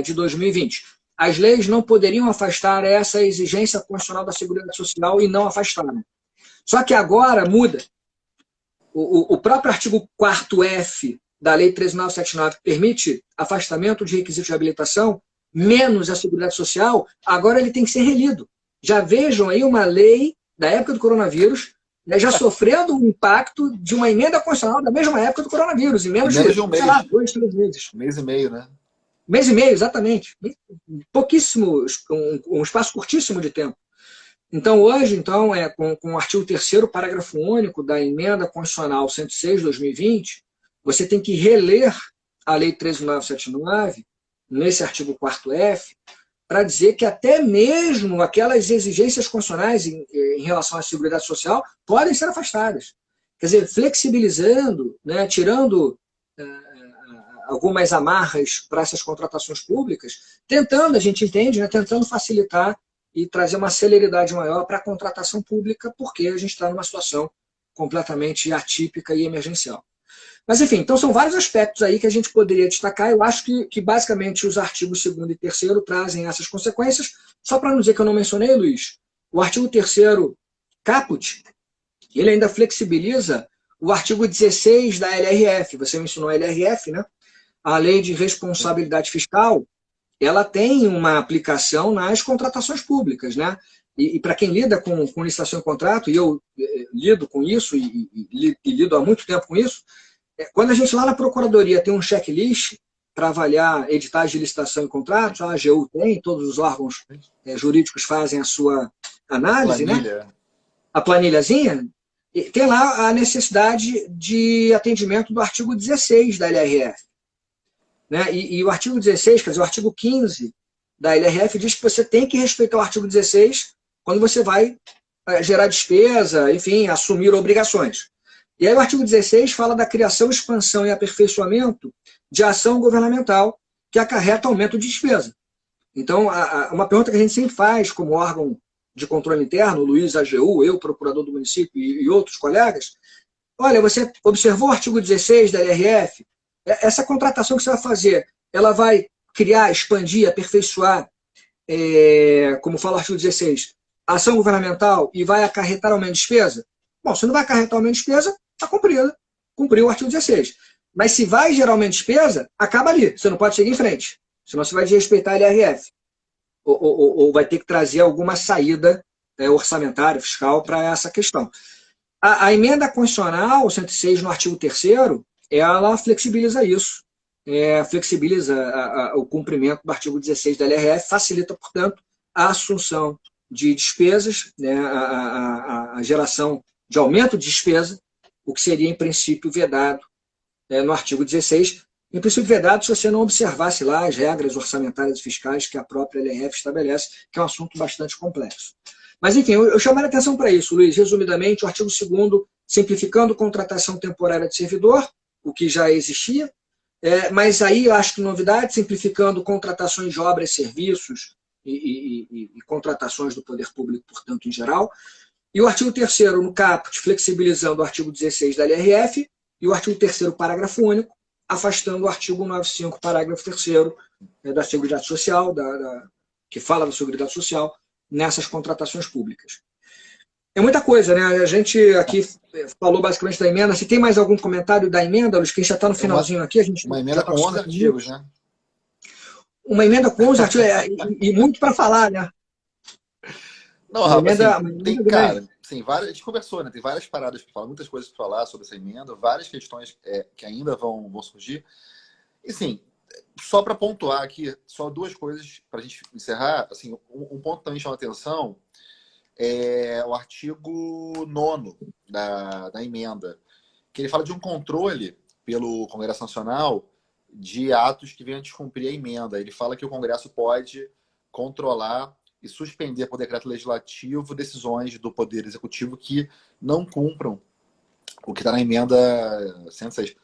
de 2020. As leis não poderiam afastar essa exigência constitucional da Seguridade Social e não afastaram. Só que agora muda. O próprio artigo 4º F da Lei 13.979 permite afastamento de requisitos de habilitação, menos a Seguridade Social, agora ele tem que ser relido. Já vejam aí uma lei da época do coronavírus, né, já sofrendo o impacto de uma emenda constitucional da mesma época do coronavírus, em menos de um mês. Sei lá, 2, 3 meses. Um mês e meio, né? Mês e meio, exatamente. Pouquíssimo, um espaço curtíssimo de tempo. Então, hoje, com o artigo 3º, parágrafo único da Emenda Constitucional 106 de 2020, você tem que reler a Lei 13.979, nesse artigo 4º F, para dizer que até mesmo aquelas exigências constitucionais em relação à Seguridade Social podem ser afastadas. Quer dizer, flexibilizando, né, tirando algumas amarras para essas contratações públicas, tentando, a gente entende, né, tentando facilitar e trazer uma celeridade maior para a contratação pública, porque a gente está numa situação completamente atípica e emergencial. Mas, enfim, então são vários aspectos aí que a gente poderia destacar. Eu acho que basicamente, os artigos 2º e 3º trazem essas consequências. Só para não dizer que eu não mencionei, Luiz, o artigo 3º, caput, ele ainda flexibiliza o artigo 16 da LRF. Você mencionou a LRF, né? A Lei de Responsabilidade Fiscal, ela tem uma aplicação nas contratações públicas, né? E para quem lida com licitação e contrato, e eu lido com isso, e lido há muito tempo com isso, quando a gente lá na Procuradoria tem um checklist para avaliar editais de licitação e contratos, a AGU tem, todos os órgãos jurídicos fazem a sua análise, né? A planilhazinha, tem lá a necessidade de atendimento do artigo 16 da LRF. Né? E o artigo 16, quer dizer, o artigo 15 da LRF diz que você tem que respeitar o artigo 16 quando você vai gerar despesa, enfim, assumir obrigações. E aí o artigo 16 fala da criação, expansão e aperfeiçoamento de ação governamental que acarreta aumento de despesa. Então, uma pergunta que a gente sempre faz como órgão de controle interno, o Luiz, AGU, eu, procurador do município e outros colegas, olha, você observou o artigo 16 da LRF? Essa contratação que você vai fazer, ela vai criar, expandir, aperfeiçoar, como fala o artigo 16, ação governamental e vai acarretar aumento de despesa? Bom, se não vai acarretar aumento de despesa, está cumprida. cumpriu o artigo 16. Mas se vai gerar uma despesa, acaba ali. Você não pode seguir em frente. Senão você vai desrespeitar a LRF. Ou vai ter que trazer alguma saída orçamentária, fiscal para essa questão. A emenda constitucional 106, no artigo 3º, ela flexibiliza isso. Flexibiliza o cumprimento do artigo 16 da LRF, facilita, portanto, a assunção de despesas, né, a geração de aumento de despesa, o que seria, em princípio, vedado no artigo 16. Em princípio, vedado se você não observasse lá as regras orçamentárias e fiscais que a própria LRF estabelece, que é um assunto bastante complexo. Mas, enfim, eu chamaria a atenção para isso, Luiz. Resumidamente, o artigo 2º, simplificando contratação temporária de servidor, o que já existia, mas aí eu acho que novidade, simplificando contratações de obras e serviços e contratações do poder público, portanto, em geral. E o artigo 3º, no caput, flexibilizando o artigo 16 da LRF, e o artigo 3º, parágrafo único, afastando o artigo 95, parágrafo 3º, da Seguridade Social, que fala da Seguridade Social, nessas contratações públicas. É muita coisa, né? A gente aqui falou basicamente da emenda. Se tem mais algum comentário da emenda, Luiz, que a gente já está no finalzinho aqui. Uma emenda com 11 artigos, né? Uma emenda com 11 artigos, e muito para falar, né? Não, Rafa, assim, cara, assim, a gente conversou, né? Tem várias paradas para falar, muitas coisas para falar sobre essa emenda, várias questões que ainda vão surgir. E, sim, só para pontuar aqui, só duas coisas para a gente encerrar. Assim, um ponto também chama atenção é o artigo 9º da emenda, que ele fala de um controle pelo Congresso Nacional de atos que venham a descumprir a emenda. Ele fala que o Congresso pode controlar e suspender por decreto legislativo decisões do Poder Executivo que não cumpram o que está na emenda 106.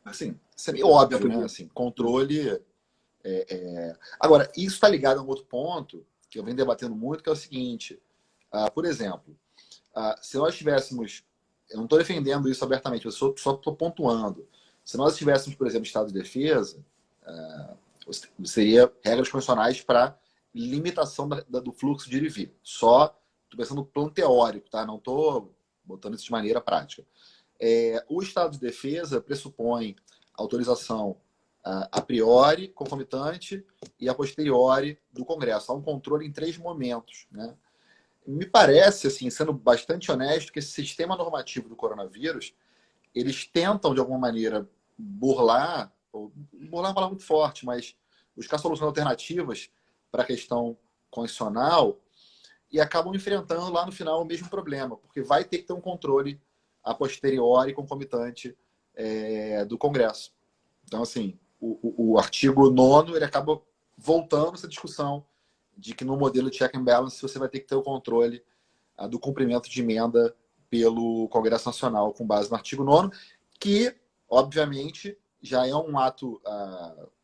Assim, isso é meio óbvio, né? Assim, controle... Agora, isso está ligado a um outro ponto que eu venho debatendo muito, que é o seguinte. Por exemplo, se nós tivéssemos... Eu não estou defendendo isso abertamente, eu só estou pontuando. Se nós tivéssemos, por exemplo, estado de defesa, seria regras constitucionais para limitação do fluxo de ir e vir. Só estou pensando no plano teórico, tá? Não estou botando isso de maneira prática. O estado de defesa pressupõe autorização a priori, concomitante e a posteriori do Congresso. Há um controle em 3 momentos, né? Me parece, assim, sendo bastante honesto, que esse sistema normativo do coronavírus, eles tentam, de alguma maneira, burlar é uma palavra muito forte, mas buscar soluções alternativas para a questão constitucional e acabam enfrentando lá no final o mesmo problema, porque vai ter que ter um controle a posteriori concomitante do Congresso. Então, assim, o artigo 9º, ele acaba voltando essa discussão de que no modelo de check and balance você vai ter que ter o controle do cumprimento de emenda pelo Congresso Nacional com base no artigo 9º, que, obviamente, já é um ato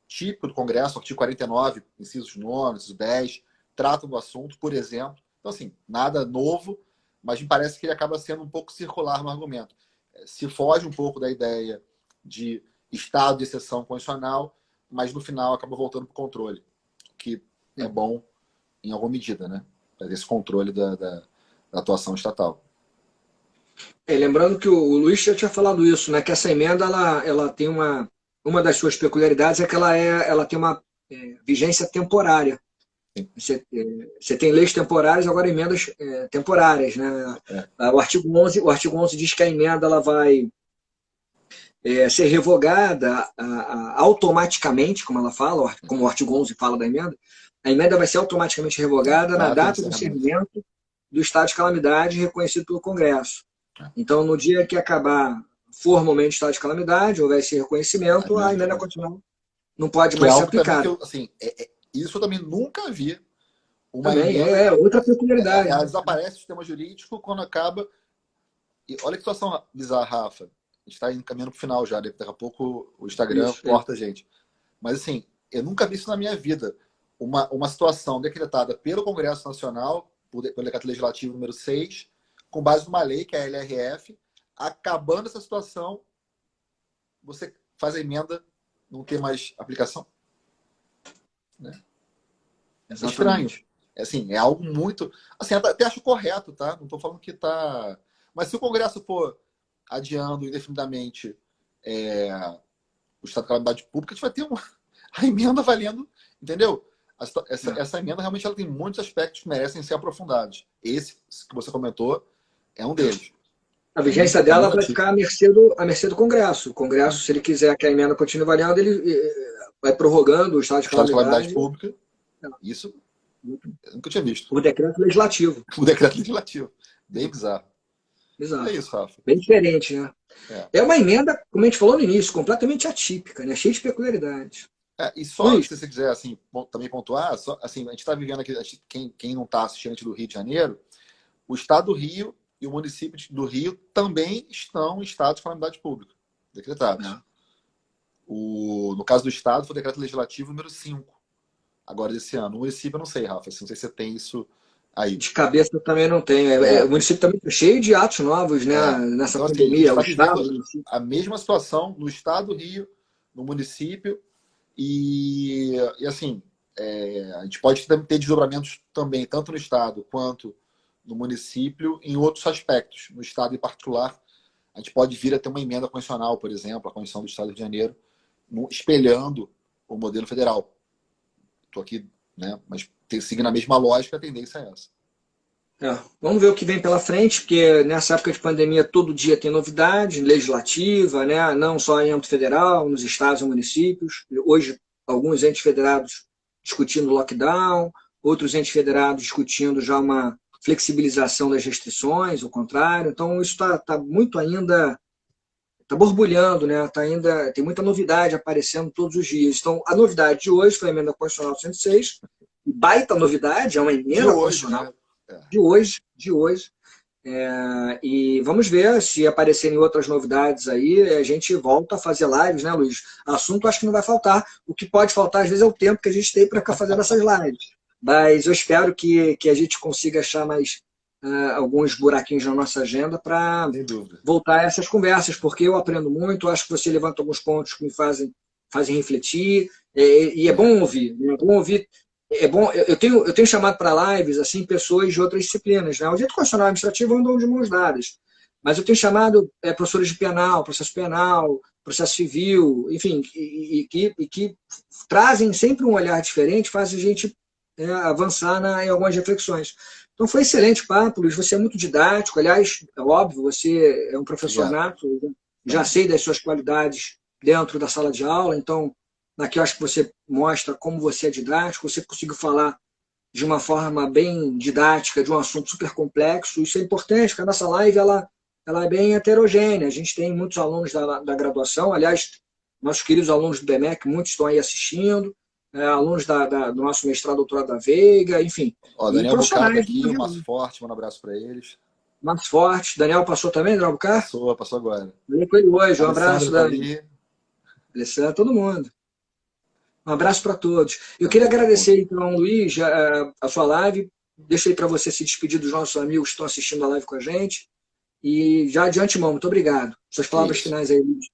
típico do Congresso, o artigo 49, incisos 9, inciso 10, tratam do assunto, por exemplo. Então, assim, nada novo, mas me parece que ele acaba sendo um pouco circular no argumento. Se foge um pouco da ideia de estado de exceção constitucional, mas no final acaba voltando para o controle, que é bom em alguma medida, né? Para esse controle da atuação estatal. Lembrando que o Luiz já tinha falado isso, né? Que essa emenda ela tem uma das suas peculiaridades é que ela tem uma vigência temporária. Você tem leis temporárias, agora emendas temporárias, né? O artigo 11 diz que a emenda ela vai ser revogada automaticamente, como ela fala, como o artigo 11 fala da emenda. A emenda vai ser automaticamente revogada na data do encerramento do estado de calamidade reconhecido pelo Congresso. Então, no dia que acabar formalmente o estado de calamidade, houver esse reconhecimento, a emenda constitucional não pode mais ser aplicada. Isso eu também nunca vi. Também é outra peculiaridade. Ela desaparece do sistema jurídico quando acaba. E olha que situação bizarra, Rafa. A gente está caminhando para o final já. Daqui a pouco o Instagram corta a gente. Mas, assim, eu nunca vi isso na minha vida. Uma situação decretada pelo Congresso Nacional, pelo decreto legislativo número 6, com base numa lei, que é a LRF, acabando essa situação, você faz a emenda, não ter mais aplicação. Né? É estranho. Assim, é algo muito... Assim, até acho correto, tá? Não estou falando que tá... Mas se o Congresso for adiando indefinidamente o estado de calamidade pública, a gente vai ter a emenda valendo, entendeu? Essa emenda realmente ela tem muitos aspectos que merecem ser aprofundados. Esse que você comentou é um deles. A vigência dela vai ficar à mercê do Congresso. O Congresso, se ele quiser que a emenda continue valendo, ele vai prorrogando o estado de calamidade pública. Isso eu nunca tinha visto. O decreto legislativo. O decreto legislativo. Bem bizarro. Exato. É isso, Rafa. Bem diferente, né? É uma emenda, como a gente falou no início, completamente atípica, né? Cheia de peculiaridades. E só, se você quiser assim, também pontuar, assim, a gente está vivendo aqui, quem não está assistindo do Rio de Janeiro, o estado do Rio e o município do Rio também estão em estado de calamidade pública, decretados. No caso do estado, foi o decreto legislativo número 5, agora desse ano. O município, eu não sei, Rafa, assim, não sei se você tem isso aí. De cabeça eu também não tenho. O município também está cheio de atos novos, né? Nessa então, pandemia. Assim, a gente está a mesma situação no estado do Rio, no município, e assim, a gente pode ter desdobramentos também, tanto no estado quanto no município, em outros aspectos. No estado em particular, a gente pode vir a ter uma emenda constitucional, por exemplo, a Constituição do Estado do Rio de Janeiro, espelhando o modelo federal. Estou aqui, né? Mas seguindo a mesma lógica, a tendência é essa. Vamos ver o que vem pela frente, porque nessa época de pandemia todo dia tem novidade legislativa, né? Não só em âmbito federal, nos estados e municípios. Hoje, alguns entes federados discutindo lockdown, outros entes federados discutindo já uma flexibilização das restrições, ao contrário. Então, isso está muito ainda, está borbulhando, né? Tem muita novidade aparecendo todos os dias. Então, a novidade de hoje foi a emenda constitucional 106, baita novidade, é uma emenda constitucional. Né? De hoje. E vamos ver se aparecerem outras novidades aí, a gente volta a fazer lives, né, Luiz? Assunto acho que não vai faltar. O que pode faltar, às vezes, é o tempo que a gente tem para ficar fazendo essas lives. Mas eu espero que a gente consiga achar mais alguns buraquinhos na nossa agenda para voltar a essas conversas, porque eu aprendo muito, acho que você levanta alguns pontos que me fazem refletir, e é bom ouvir. Eu tenho chamado para lives assim, pessoas de outras disciplinas. Né? O direito constitucional e administrativo andam de mãos dadas. Mas eu tenho chamado professores de penal, processo civil, enfim, e que trazem sempre um olhar diferente, fazem a gente avançar em algumas reflexões. Então foi excelente papo, Luiz. Você é muito didático. Aliás, é óbvio, você é um professor nato. Já sei das suas qualidades dentro da sala de aula, então aqui eu acho que você mostra como você é didático, você conseguiu falar de uma forma bem didática de um assunto super complexo. Isso é importante, porque a nossa live ela é bem heterogênea. A gente tem muitos alunos da graduação, aliás, nossos queridos alunos do BMEC, muitos estão aí assistindo, alunos do nosso mestrado, doutorado da Veiga, enfim. Daniel Bucar aqui, o Márcio Forte, um abraço para eles. Márcio Forte. Daniel passou também, Daniel Bucar? Passou agora. Falei com ele hoje, um abraço. Alessandro, todo mundo. Um abraço para todos. Eu queria agradecer, então, Luiz, a sua live. Deixei para você se despedir dos nossos amigos que estão assistindo a live com a gente. E já de antemão, muito obrigado. Suas palavras finais aí, Luiz.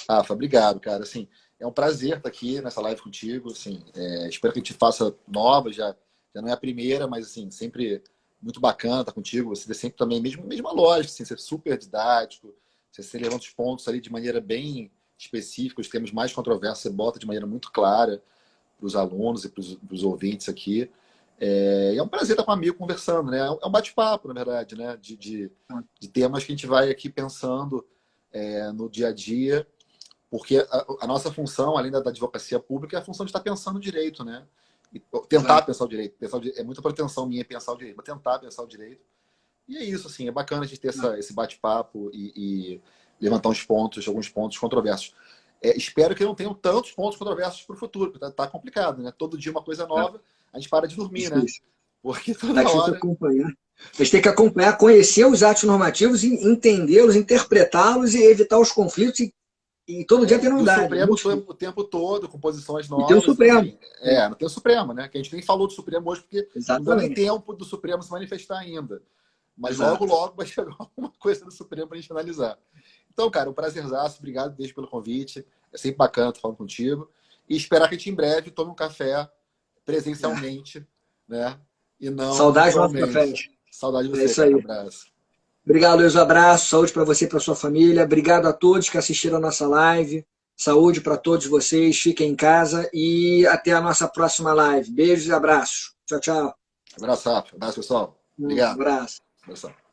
Rafa, obrigado, cara. Assim, é um prazer estar aqui nessa live contigo. Assim, espero que a gente faça novas. Já não é a primeira, mas assim, sempre muito bacana estar contigo. Você sempre também, mesma lógica, assim, ser super didático. Você levanta os pontos ali de maneira bem específica, os temas mais controversos, você bota de maneira muito clara para os alunos e para os ouvintes aqui. E é um prazer estar com um amigo conversando, né? É um bate-papo, na verdade, né? De temas que a gente vai aqui pensando no dia a dia, porque a nossa função, além da advocacia pública, é a função de estar pensando direito, né? E tentar pensar o direito. É muita pretensão minha pensar o direito, mas tentar pensar o direito. E é isso, assim, é bacana a gente ter esse bate-papo e levantar alguns pontos controversos. Espero que não tenham tantos pontos controversos para o futuro, porque tá complicado, né? Todo dia uma coisa nova, a gente para de dormir, né? Porque toda hora... A gente tem que acompanhar, conhecer os atos normativos, entendê-los, interpretá-los e evitar os conflitos. E todo dia tem novidade. O Supremo o tempo todo, com posições novas. E tem o Supremo. Assim, não tem o Supremo, né? Que a gente nem falou do Supremo hoje, porque não dá nem tempo do Supremo se manifestar ainda. Mas logo vai chegar alguma coisa do Supremo para a gente analisar. Então, cara, um prazerzaço. Obrigado desde pelo convite. É sempre bacana estar falando contigo. E esperar que a gente em breve tome um café presencialmente, né? E não saudade do nosso café. Saudade de você, isso aí. Um abraço. Obrigado, Luiz. Um abraço, saúde para você e para sua família. Obrigado a todos que assistiram a nossa live. Saúde para todos vocês. Fiquem em casa e até a nossa próxima live. Beijos e abraços. Tchau, tchau. Abraço, Rafa. Abraço, pessoal. Obrigado. Abraço. Abração.